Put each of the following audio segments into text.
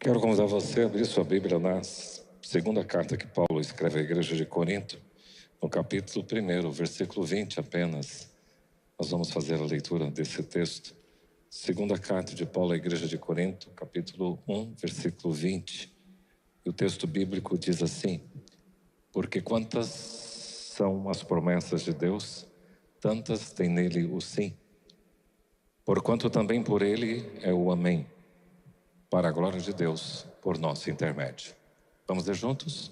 Quero convidar você a abrir sua Bíblia na segunda carta que Paulo escreve à igreja de Corinto, no capítulo 1, versículo 20 apenas. Nós vamos fazer a leitura desse texto. Segunda carta de Paulo à igreja de Corinto, capítulo 1, versículo 20. E o texto bíblico diz assim: porque quantas são as promessas de Deus, tantas tem nele o sim. Porquanto também por ele é o amém, para a glória de Deus, por nosso intermédio. Vamos ler juntos?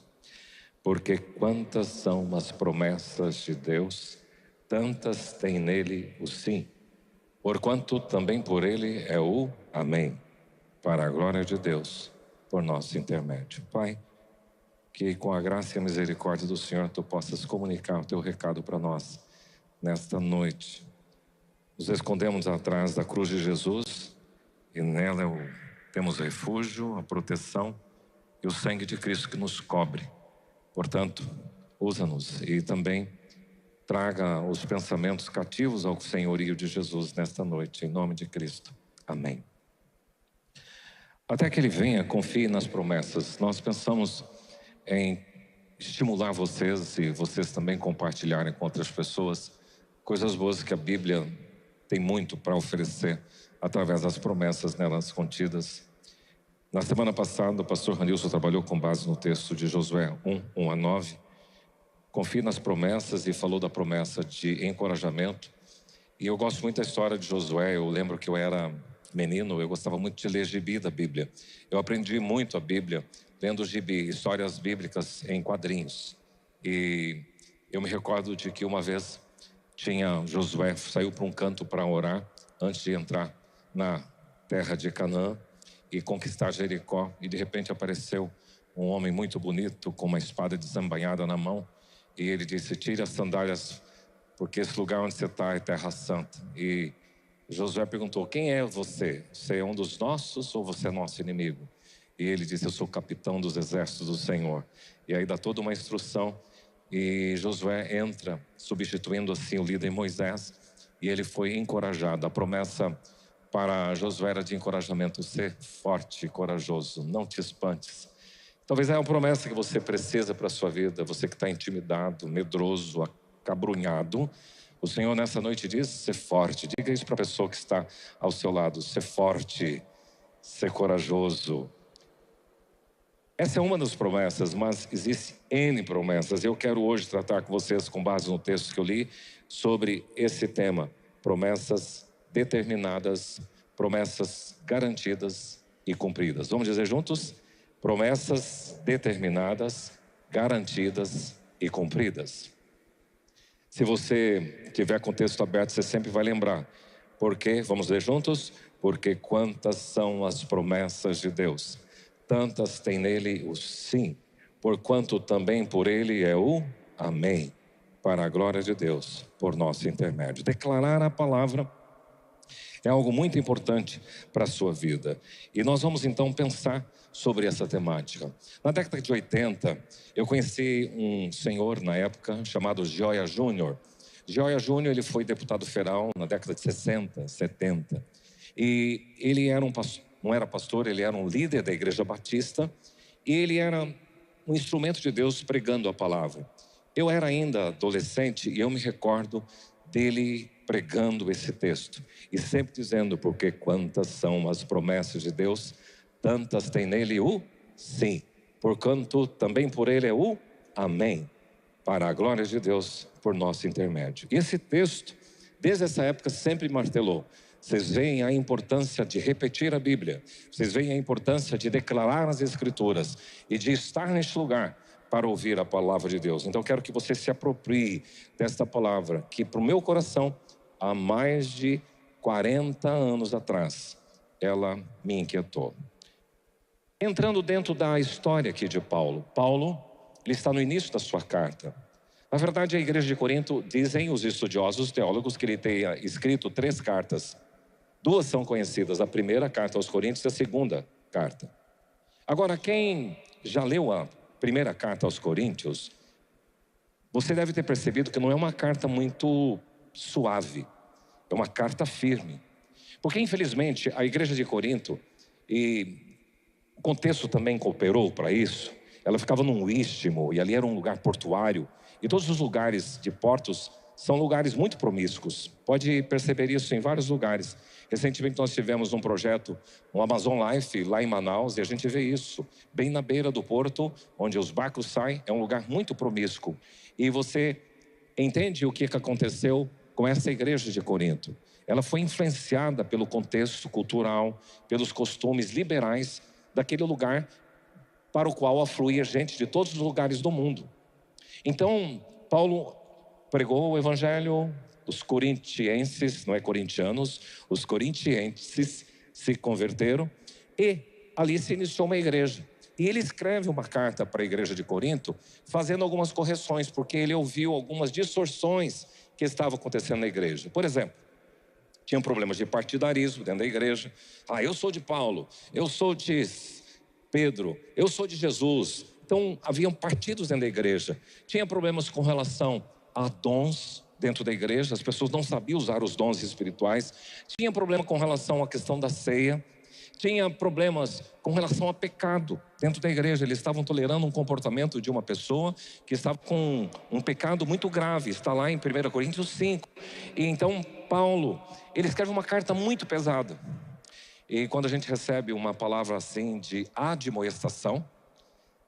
Porque quantas são as promessas de Deus, tantas tem nele o sim. Porquanto também por ele é o amém, para a glória de Deus, por nosso intermédio. Pai, que com a graça e a misericórdia do Senhor tu possas comunicar o teu recado para nós nesta noite. Nos escondemos atrás da cruz de Jesus e nela temos refúgio, a proteção e o sangue de Cristo que nos cobre. Portanto, usa-nos e também traga os pensamentos cativos ao senhorio de Jesus nesta noite, em nome de Cristo. Amém. Até que Ele venha, confie nas promessas. Nós pensamos em estimular vocês e vocês também compartilharem com outras pessoas coisas boas que a Bíblia tem muito para oferecer através das promessas nelas contidas. Na semana passada, o pastor Ranilson trabalhou com base no texto de Josué 1, 1-9. Confie nas promessas e falou da promessa de encorajamento. E eu gosto muito da história de Josué. Eu lembro que eu era menino, eu gostava muito de ler gibi da Bíblia. Eu aprendi muito a Bíblia lendo gibi, histórias bíblicas em quadrinhos. E eu me recordo de que uma vez Josué saiu para um canto para orar antes de entrar na terra de Canaã e conquistar Jericó, e de repente apareceu um homem muito bonito com uma espada desembainhada na mão, e ele disse: tire as sandálias, porque esse lugar onde você está é terra santa. E Josué perguntou: quem é você? Você é um dos nossos ou você é nosso inimigo? E ele disse: eu sou o capitão dos exércitos do Senhor. E aí dá toda uma instrução, e Josué entra, substituindo assim o líder Moisés, e ele foi encorajado. A promessa para Josué era de encorajamento: ser forte e corajoso, não te espantes. Talvez é uma promessa que você precisa para a sua vida, você que está intimidado, medroso, acabrunhado. O Senhor nessa noite diz: ser forte. Diga isso para a pessoa que está ao seu lado: ser forte, ser corajoso. Essa é uma das promessas, mas existem N promessas. Eu quero hoje tratar com vocês, com base no texto que eu li, sobre esse tema: promessas determinadas, promessas garantidas e cumpridas. Vamos dizer juntos? Promessas determinadas, garantidas e cumpridas. Se você tiver com o texto aberto, você sempre vai lembrar. Porque, vamos ler juntos? Porque quantas são as promessas de Deus, tantas tem nele o sim, porquanto também por ele é o amém, para a glória de Deus, por nosso intermédio. Declarar a palavra é algo muito importante para a sua vida. E nós vamos então pensar sobre essa temática. Na década de 80, eu conheci um senhor na época chamado Gioia Júnior. Gioia Júnior, ele foi deputado federal na década de 60, 70. E ele era não era pastor, ele era um líder da Igreja Batista. E ele era um instrumento de Deus pregando a palavra. Eu era ainda adolescente e eu me recordo dele pregando esse texto e sempre dizendo: porque quantas são as promessas de Deus, tantas tem nele o sim, porquanto também por ele é o amém, para a glória de Deus, por nosso intermédio. E esse texto, desde essa época, sempre martelou. Vocês veem a importância de repetir a Bíblia, vocês veem a importância de declarar as Escrituras e de estar neste lugar para ouvir a palavra de Deus. Então quero que você se aproprie desta palavra, que para o meu coração, há mais de 40 anos atrás, ela me inquietou. Entrando dentro da história aqui de Paulo, ele está no início da sua carta. Na verdade, a igreja de Corinto, dizem os estudiosos, os teólogos, que ele tenha escrito 3 cartas. 2 são conhecidas, a primeira carta aos Coríntios e a segunda carta. Agora, quem já leu a primeira carta aos Coríntios, você deve ter percebido que não é uma carta muito suave, é uma carta firme. Porque infelizmente a igreja de Corinto, e O contexto também cooperou para isso. Ela ficava num istmo e ali era um lugar portuário. E todos os lugares de portos são lugares muito promíscuos. Pode perceber isso em vários lugares. Recentemente nós tivemos um projeto, um Amazon Life, lá em Manaus, e a gente vê isso. Bem na beira do porto, onde os barcos saem, é um lugar muito promíscuo. E você entende o que aconteceu com essa igreja de Corinto. Ela foi influenciada pelo contexto cultural, pelos costumes liberais daquele lugar para o qual afluía gente de todos os lugares do mundo. Então, Paulo pregou o evangelho, os corintienses, não é corintianos, os corintienses se converteram e ali se iniciou uma igreja. E ele escreve uma carta para a igreja de Corinto, fazendo algumas correções, porque ele ouviu algumas distorções que estavam acontecendo na igreja. Por exemplo, tinham problemas de partidarismo dentro da igreja. Eu sou de Paulo, eu sou de Pedro, eu sou de Jesus. Então, haviam partidos dentro da igreja. Tinha problemas com relação a dons dentro da igreja, as pessoas não sabiam usar os dons espirituais. Tinha problema com relação à questão da ceia. Tinha problemas com relação a pecado dentro da igreja. Eles estavam tolerando um comportamento de uma pessoa que estava com um pecado muito grave. Está lá em 1 Coríntios 5. E então Paulo, ele escreve uma carta muito pesada. E quando a gente recebe uma palavra assim de admoestação,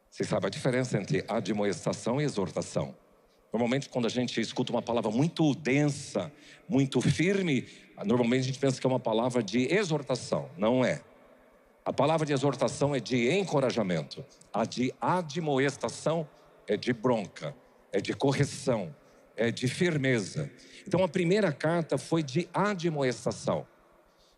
você sabe a diferença entre admoestação e exortação. Normalmente quando a gente escuta uma palavra muito densa, muito firme, normalmente a gente pensa que é uma palavra de exortação. Não é. A palavra de exortação é de encorajamento. A de admoestação é de bronca, é de correção, é de firmeza. Então a primeira carta foi de admoestação.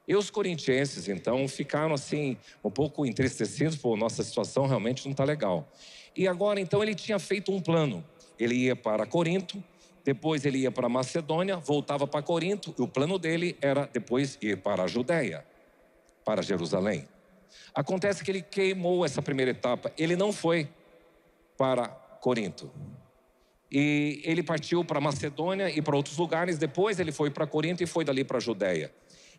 E os corintienses então ficaram assim um pouco entristecidos, pô, nossa situação realmente não está legal. E agora então ele tinha feito um plano. Ele ia para Corinto, depois ele ia para Macedônia, voltava para Corinto, e o plano dele era depois ir para a Judéia, para Jerusalém. Acontece que ele queimou essa primeira etapa. Ele não foi para Corinto. E ele partiu para Macedônia e para outros lugares. Depois ele foi para Corinto e foi dali para a Judéia.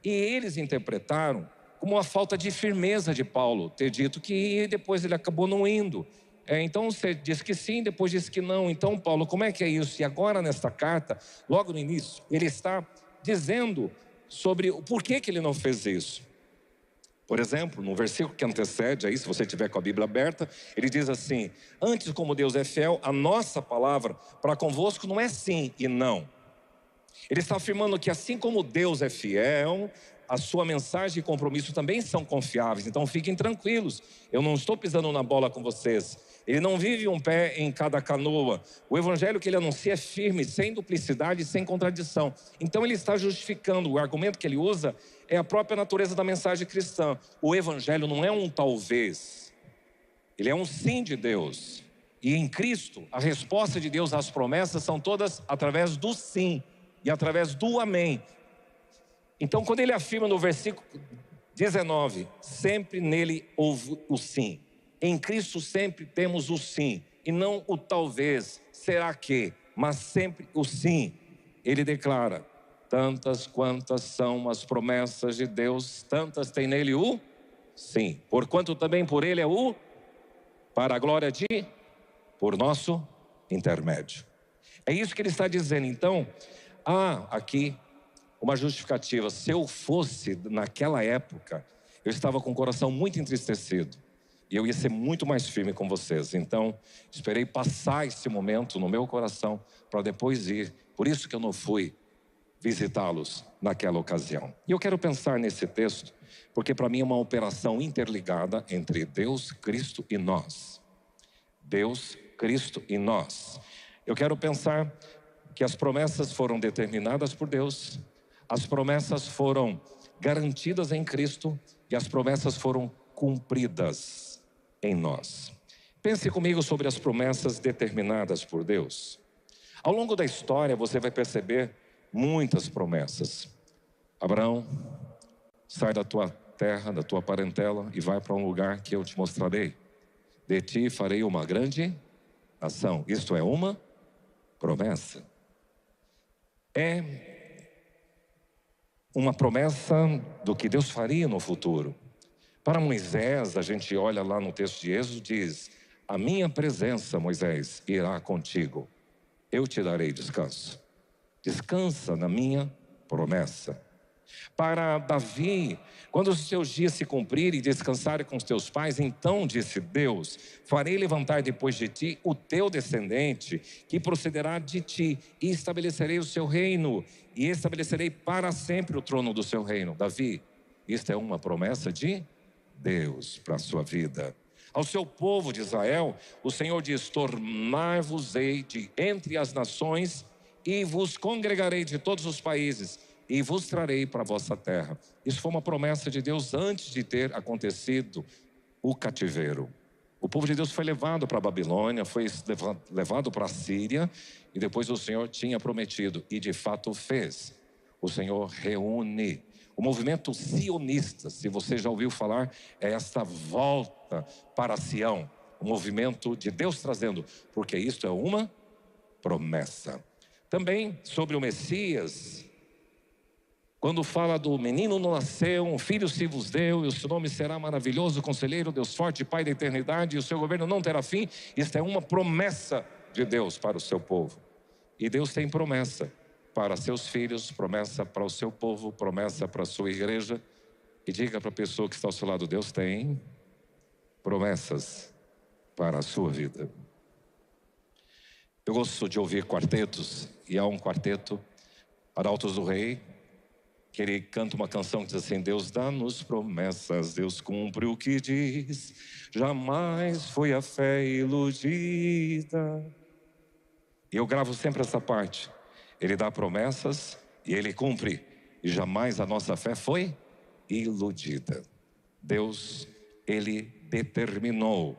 E eles interpretaram como uma falta de firmeza de Paulo ter dito que ia e depois ele acabou não indo. Então você diz que sim, depois diz que não. Então Paulo, como é que é isso? E agora nesta carta, logo no início, ele está dizendo sobre o porquê que ele não fez isso. Por exemplo, no versículo que antecede aí, se você tiver com a Bíblia aberta, ele diz assim: antes, como Deus é fiel, a nossa palavra para convosco não é sim e não. Ele está afirmando que assim como Deus é fiel, a sua mensagem e compromisso também são confiáveis. Então fiquem tranquilos, eu não estou pisando na bola com vocês. Ele não vive um pé em cada canoa. O evangelho que ele anuncia é firme, sem duplicidade, sem contradição. Então ele está justificando. O argumento que ele usa é a própria natureza da mensagem cristã. O evangelho não é um talvez, ele é um sim de Deus. E em Cristo, a resposta de Deus às promessas são todas através do sim e através do amém. Então quando ele afirma no versículo 19, sempre nele houve o sim. Em Cristo sempre temos o sim, e não o talvez, será que, mas sempre o sim. Ele declara: tantas quantas são as promessas de Deus, tantas tem nele o sim. Porquanto também por ele é o, para a glória de, por nosso intermédio. É isso que ele está dizendo. Então, há aqui uma justificativa. Se eu fosse naquela época, eu estava com o coração muito entristecido. E eu ia ser muito mais firme com vocês. Então, esperei passar esse momento no meu coração para depois ir. Por isso que eu não fui visitá-los naquela ocasião. E eu quero pensar nesse texto, porque para mim é uma operação interligada entre Deus, Cristo e nós. Deus, Cristo e nós. Eu quero pensar que as promessas foram determinadas por Deus, as promessas foram garantidas em Cristo e as promessas foram cumpridas em nós. Pense comigo sobre as promessas determinadas por Deus. Ao longo da história você vai perceber muitas promessas. Abraão, sai da tua terra, da tua parentela e vai para um lugar que eu te mostrarei. De ti farei uma grande nação. Isto é uma promessa. É uma promessa do que Deus faria no futuro. Para Moisés, a gente olha lá no texto de Êxodo, diz: a minha presença, Moisés, irá contigo. Eu te darei descanso. Descansa na minha promessa. Para Davi, quando os teus dias se cumprirem e descansarem com os teus pais, então disse Deus: farei levantar depois de ti o teu descendente, que procederá de ti, e estabelecerei o seu reino, e estabelecerei para sempre o trono do seu reino. Davi, isto é uma promessa de Deus para a sua vida. Ao seu povo de Israel, o Senhor diz: tornar-vos-ei de entre as nações, e vos congregarei de todos os países, e vos trarei para a vossa terra. Isso foi uma promessa de Deus antes de ter acontecido o cativeiro. O povo de Deus foi levado para a Babilônia, foi levado para a Síria, e depois o Senhor tinha prometido, e de fato fez. O Senhor reúne. O movimento sionista, se você já ouviu falar, é esta volta para Sião. O movimento de Deus trazendo, porque isto é uma promessa. Também sobre o Messias, quando fala do menino nasceu, um filho se vos deu, e o seu nome será maravilhoso, conselheiro, Deus forte, Pai da eternidade, e o seu governo não terá fim. Isto é uma promessa de Deus para o seu povo. E Deus tem promessa para seus filhos, promessa para o seu povo, promessa para a sua igreja. E diga para a pessoa que está ao seu lado: Deus tem promessas para a sua vida. Eu gosto de ouvir quartetos, e há um quarteto, Arautos do Rei, que ele canta uma canção que diz assim: Deus dá-nos promessas, Deus cumpre o que diz, jamais foi a fé iludida. E eu gravo sempre essa parte: Ele dá promessas e Ele cumpre, e jamais a nossa fé foi iludida. Deus, Ele determinou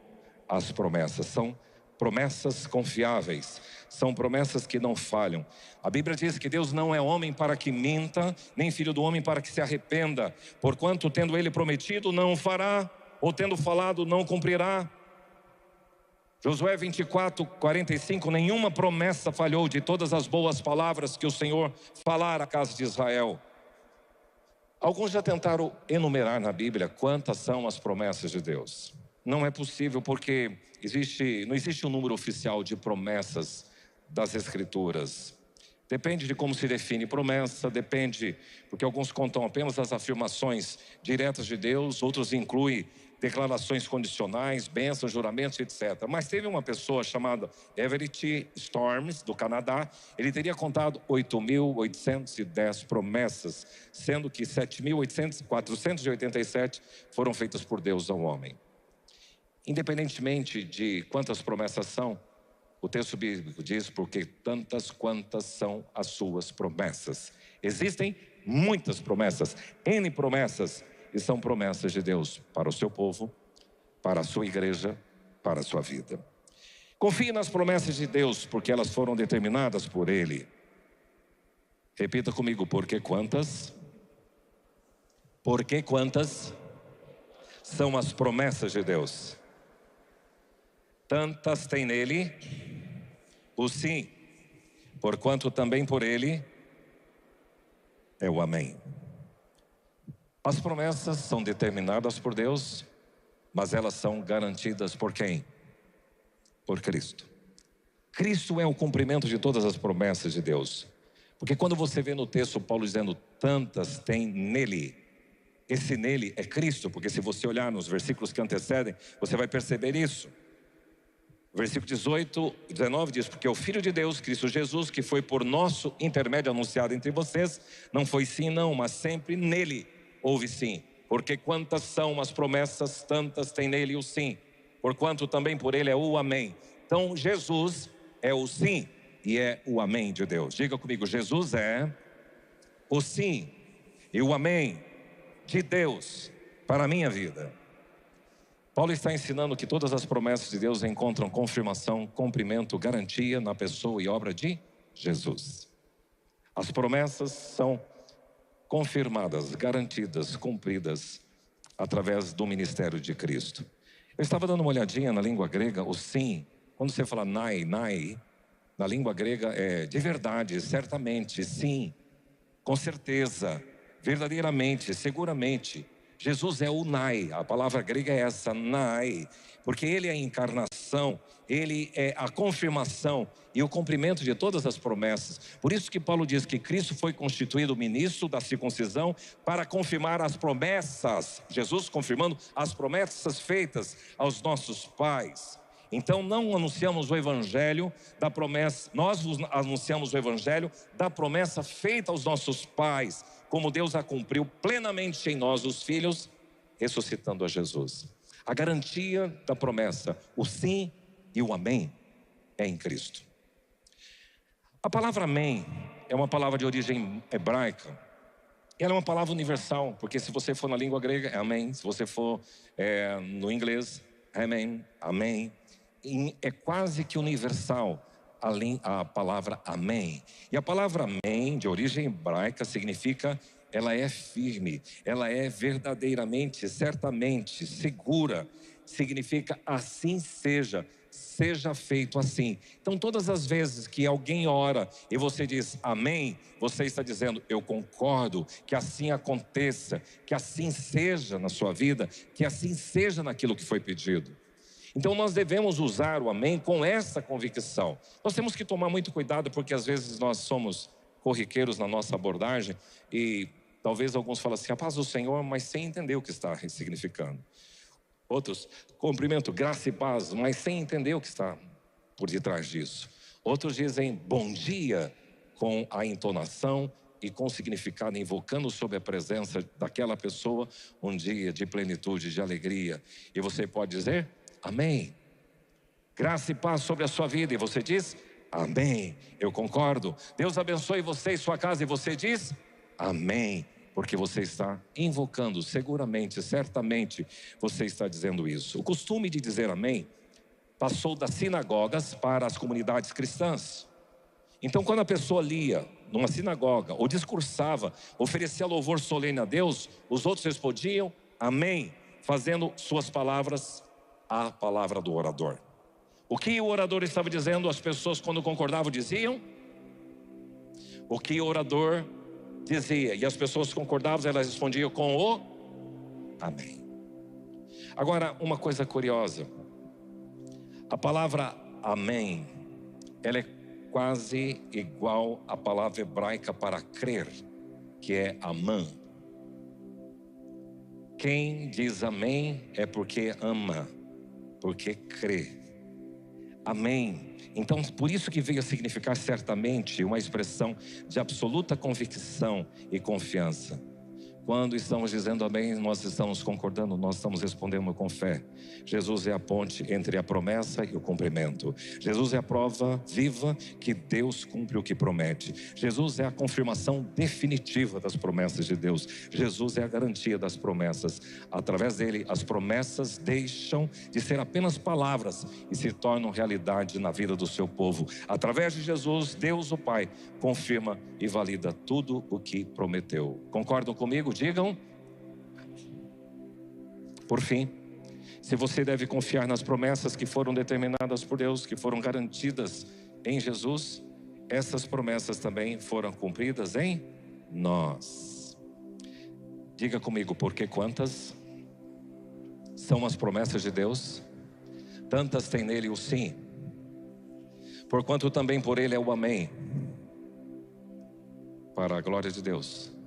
as promessas, são promessas confiáveis, são promessas que não falham. A Bíblia diz que Deus não é homem para que minta, nem filho do homem para que se arrependa. Porquanto tendo Ele prometido, não fará, ou tendo falado, não cumprirá. Josué 24:45, nenhuma promessa falhou de todas as boas palavras que o Senhor falara à casa de Israel. Alguns já tentaram enumerar na Bíblia quantas são as promessas de Deus. Não é possível, porque não existe um número oficial de promessas das Escrituras. Depende de como se define promessa, depende, porque alguns contam apenas as afirmações diretas de Deus, outros incluem declarações condicionais, bênçãos, juramentos, etc. Mas teve uma pessoa chamada Everett Storms, do Canadá. Ele teria contado 8.810 promessas, sendo que 7.487 foram feitas por Deus ao homem. Independentemente de quantas promessas são, o texto bíblico diz: porque tantas quantas são as suas promessas. Existem muitas promessas, N promessas, e são promessas de Deus para o seu povo, para a sua igreja, para a sua vida. Confie nas promessas de Deus, porque elas foram determinadas por Ele. Repita comigo: porque quantas? Porque quantas são as promessas de Deus? Tantas tem nele o sim, porquanto também por Ele é o amém. As promessas são determinadas por Deus, mas elas são garantidas por quem? Por Cristo. Cristo é o cumprimento de todas as promessas de Deus. Porque quando você vê no texto Paulo dizendo tantas tem nele, esse nele é Cristo, porque se você olhar nos versículos que antecedem, você vai perceber isso. Versículo 18, 19 diz: porque o Filho de Deus, Cristo Jesus, que foi por nosso intermédio anunciado entre vocês, não foi sim não, mas sempre nele houve sim. Porque quantas são as promessas, tantas tem nele o sim, porquanto também por ele é o amém. Então Jesus é o sim e é o amém de Deus. Diga comigo: Jesus é o sim e o amém de Deus para a minha vida. Paulo está ensinando que todas as promessas de Deus encontram confirmação, cumprimento, garantia na pessoa e obra de Jesus. As promessas são confirmadas, garantidas, cumpridas através do ministério de Cristo. Eu estava dando uma olhadinha na língua grega, o sim, quando você fala nai, na língua grega é de verdade, certamente, sim, com certeza, verdadeiramente, seguramente. Jesus é o Nai, a palavra grega é essa, Nai, porque Ele é a encarnação, Ele é a confirmação e o cumprimento de todas as promessas. Por isso que Paulo diz que Cristo foi constituído ministro da circuncisão para confirmar as promessas, Jesus confirmando as promessas feitas aos nossos pais. Então não anunciamos o evangelho da promessa, nós vos anunciamos o evangelho da promessa feita aos nossos pais, como Deus a cumpriu plenamente em nós, os filhos, ressuscitando a Jesus. A garantia da promessa, o sim e o amém, é em Cristo. A palavra amém é uma palavra de origem hebraica. Ela é uma palavra universal, porque se você for na língua grega, é amém. Se você for no inglês, amém, amém. É quase que universal a palavra amém. E a palavra amém, de origem hebraica, significa ela é firme, ela é verdadeiramente, certamente, segura. Significa assim seja, seja feito assim. Então todas as vezes que alguém ora e você diz amém, você está dizendo eu concordo, que assim aconteça, que assim seja na sua vida, que assim seja naquilo que foi pedido. Então nós devemos usar o amém com essa convicção. Nós temos que tomar muito cuidado, porque às vezes nós somos corriqueiros na nossa abordagem e talvez alguns falem assim, a paz do Senhor, mas sem entender o que está significando. Outros, cumprimento, graça e paz, mas sem entender o que está por detrás disso. Outros dizem bom dia com a entonação e com significado, invocando sobre a presença daquela pessoa um dia de plenitude, de alegria. E você pode dizer amém, graça e paz sobre a sua vida, e você diz amém, eu concordo. Deus abençoe você e sua casa, e você diz amém, porque você está invocando, seguramente, certamente você está dizendo isso. O costume de dizer amém passou das sinagogas para as comunidades cristãs. Então quando a pessoa lia numa sinagoga ou discursava, oferecia louvor solene a Deus, os outros respondiam amém, fazendo suas palavras a palavra do orador. O que o orador estava dizendo, as pessoas quando concordavam diziam o que o orador dizia, e as pessoas concordavam, elas respondiam com o amém. Agora, uma coisa curiosa, a palavra amém, ela é quase igual à palavra hebraica para crer, que é amã. Quem diz amém é porque ama, porque crê. Amém. Então por isso que veio a significar certamente uma expressão de absoluta convicção e confiança. Quando estamos dizendo amém, nós estamos concordando, nós estamos respondendo com fé. Jesus é a ponte entre a promessa e o cumprimento. Jesus é a prova viva que Deus cumpre o que promete. Jesus é a confirmação definitiva das promessas de Deus. Jesus é a garantia das promessas. Através dele, as promessas deixam de ser apenas palavras e se tornam realidade na vida do seu povo. Através de Jesus, Deus o Pai confirma e valida tudo o que prometeu. Concordam comigo? Digam. Por fim, se você deve confiar nas promessas que foram determinadas por Deus, que foram garantidas em Jesus, essas promessas também foram cumpridas em nós. Diga comigo, porque quantas são as promessas de Deus? Tantas tem nele o sim, porquanto também por ele é o amém, para a glória de Deus,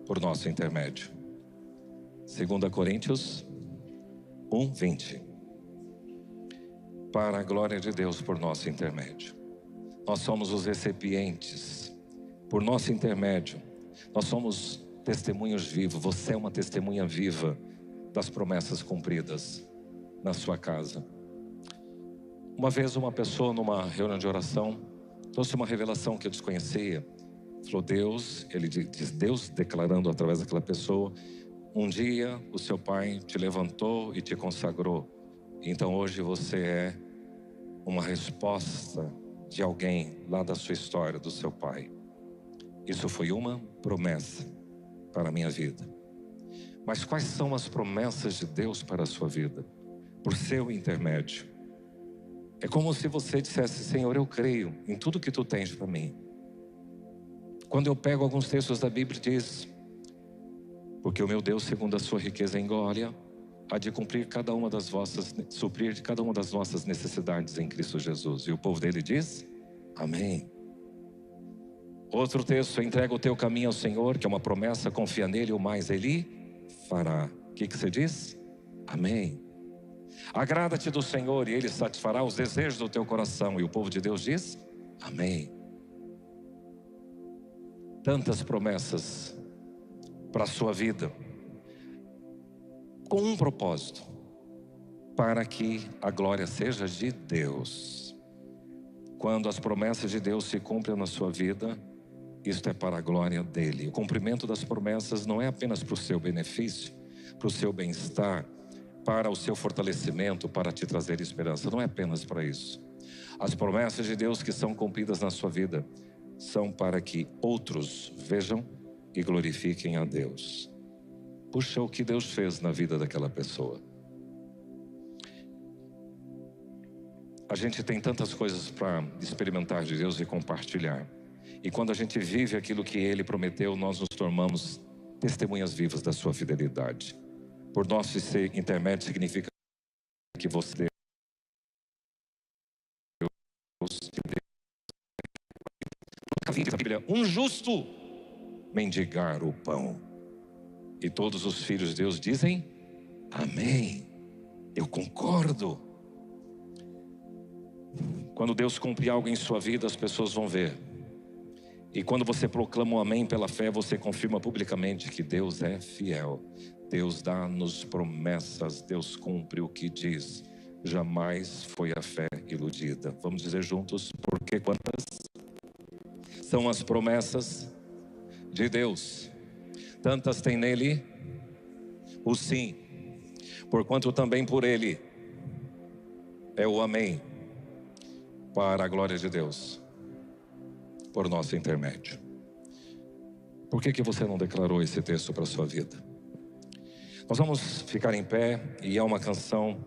por nosso intermédio. 2 Coríntios 1:20. Para a glória de Deus, por nosso intermédio. Nós somos os recipientes, por nosso intermédio. Nós somos testemunhos vivos. Você é uma testemunha viva das promessas cumpridas na sua casa. Uma vez uma pessoa numa reunião de oração trouxe uma revelação que eu desconhecia. Falou Deus, ele diz Deus declarando através daquela pessoa: um dia o seu pai te levantou e te consagrou. Então hoje você é uma resposta de alguém lá da sua história, do seu pai. Isso foi uma promessa para a minha vida. Mas quais são as promessas de Deus para a sua vida? Por seu intermédio. É como se você dissesse: Senhor, eu creio em tudo que tu tens para mim. Quando eu pego alguns textos da Bíblia, diz: Porque o meu Deus, segundo a sua riqueza em glória, há de suprir cada uma das vossas necessidades em Cristo Jesus. E o povo dele diz, amém. Outro texto, entrega o teu caminho ao Senhor, que é uma promessa, confia nele, o mais ele fará. O que você diz? Amém. Agrada-te do Senhor e ele satisfará os desejos do teu coração. E o povo de Deus diz, amém. Tantas promessas para a sua vida, com um propósito, para que a glória seja de Deus. Quando as promessas de Deus se cumprem na sua vida, isto é para a glória dele. O cumprimento das promessas não é apenas para o seu benefício, para o seu bem-estar, para o seu fortalecimento, para te trazer esperança. Não é apenas para isso. As promessas de Deus que são cumpridas na sua vida são para que outros vejam e glorifiquem a Deus. Puxa, o que Deus fez na vida daquela pessoa. A gente tem tantas coisas para experimentar de Deus e compartilhar. E quando a gente vive aquilo que Ele prometeu, nós nos tornamos testemunhas vivas da sua fidelidade. Por nós ser intermédio significa que você nunca vi na Bíblia um justo mendigar o pão. E todos os filhos de Deus dizem, amém. Eu concordo. Quando Deus cumpre algo em sua vida, as pessoas vão ver. E quando você proclama um amém pela fé, você confirma publicamente que Deus é fiel. Deus dá-nos promessas, Deus cumpre o que diz. Jamais foi a fé iludida. Vamos dizer juntos, porque quantas são as promessas de Deus? Tantas tem nele o sim, porquanto também por ele é o amém, para a glória de Deus, por nosso intermédio. Por que você não declarou esse texto para a sua vida? Nós vamos ficar em pé e há uma canção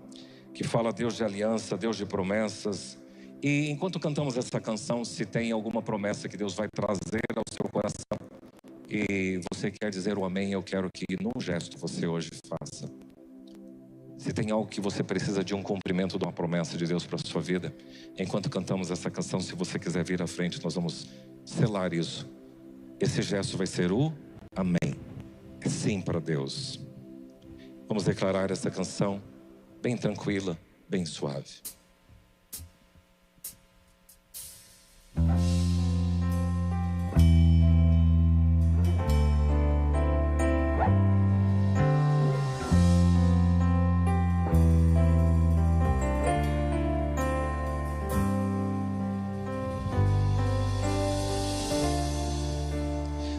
que fala Deus de aliança, Deus de promessas. E enquanto cantamos essa canção, se tem alguma promessa que Deus vai trazer ao seu coração e você quer dizer o amém, eu quero que num gesto você hoje faça. Se tem algo que você precisa de um cumprimento de uma promessa de Deus para a sua vida, enquanto cantamos essa canção, se você quiser vir à frente, nós vamos selar isso. Esse gesto vai ser o amém. É sim para Deus. Vamos declarar essa canção bem tranquila, bem suave.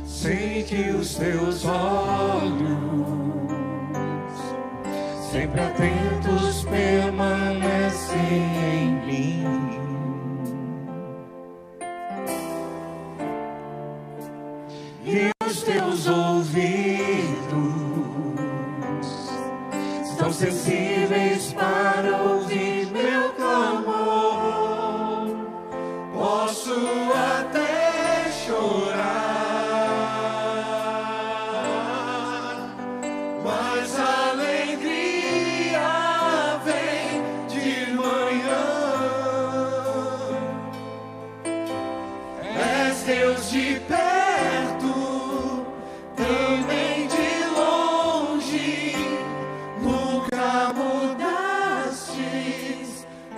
Sei que os teus olhos, sempre atentos, permanecem em mim. E os teus ouvidos estão sensíveis para ouvir meu clamor. Posso até chorar, mas a alegria vem de manhã. És Deus de perto, também de longe. Nunca mudastes,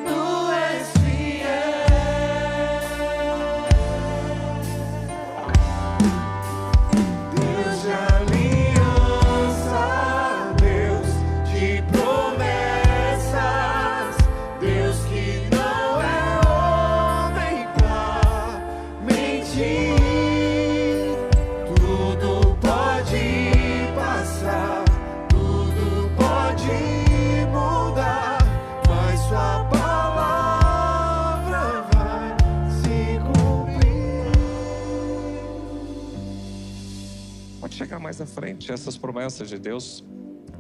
tu és fiel. Deus de aliança, Deus de promessas, Deus que não é homem pra mentir. Tudo pode passar, tudo pode mudar, mas sua palavra vai se cumprir. Pode chegar mais à frente. Essas promessas de Deus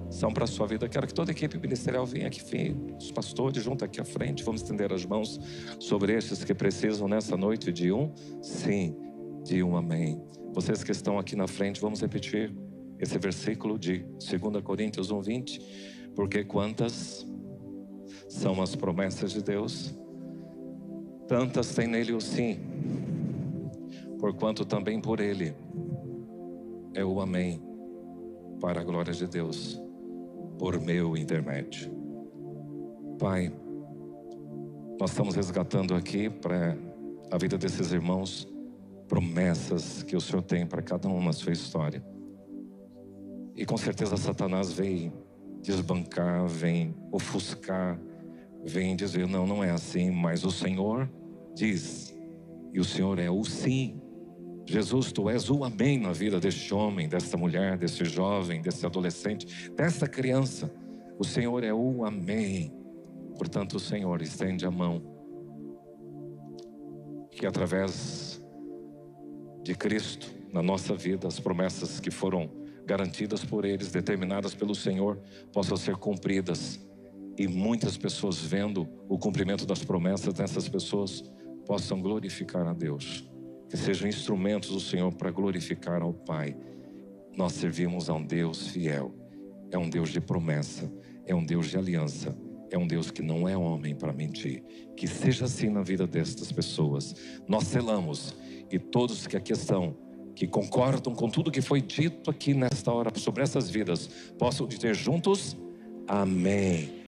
são para a sua vida. Quero que toda a equipe ministerial venha aqui, os pastores junto aqui à frente. Vamos estender as mãos sobre estes que precisam nessa noite de um sim, de um amém. Vocês que estão aqui na frente, vamos repetir. esse versículo de 2 Coríntios 1:20, porque quantas são as promessas de Deus, tantas tem nele o sim, porquanto também por ele é o amém, para a glória de Deus, por meu intermédio. Pai, nós estamos resgatando aqui para a vida desses irmãos promessas que o Senhor tem para cada um na sua história. E com certeza Satanás vem desbancar, vem ofuscar, vem dizer, não, não é assim, mas o Senhor diz, e o Senhor é o sim. Jesus, tu és o amém na vida deste homem, desta mulher, deste jovem, desse adolescente, desta criança. O Senhor é o amém. Portanto, o Senhor estende a mão, que através de Cristo, na nossa vida, as promessas que foram garantidas por eles, determinadas pelo Senhor, possam ser cumpridas. E muitas pessoas vendo o cumprimento das promessas dessas pessoas, possam glorificar a Deus. Que sejam instrumentos do Senhor para glorificar ao Pai. Nós servimos a um Deus fiel. É um Deus de promessa. É um Deus de aliança. É um Deus que não é homem para mentir. Que seja assim na vida destas pessoas. Nós selamos. E todos que aqui estão, que concordam com tudo que foi dito aqui nesta hora sobre essas vidas, possam dizer juntos, amém.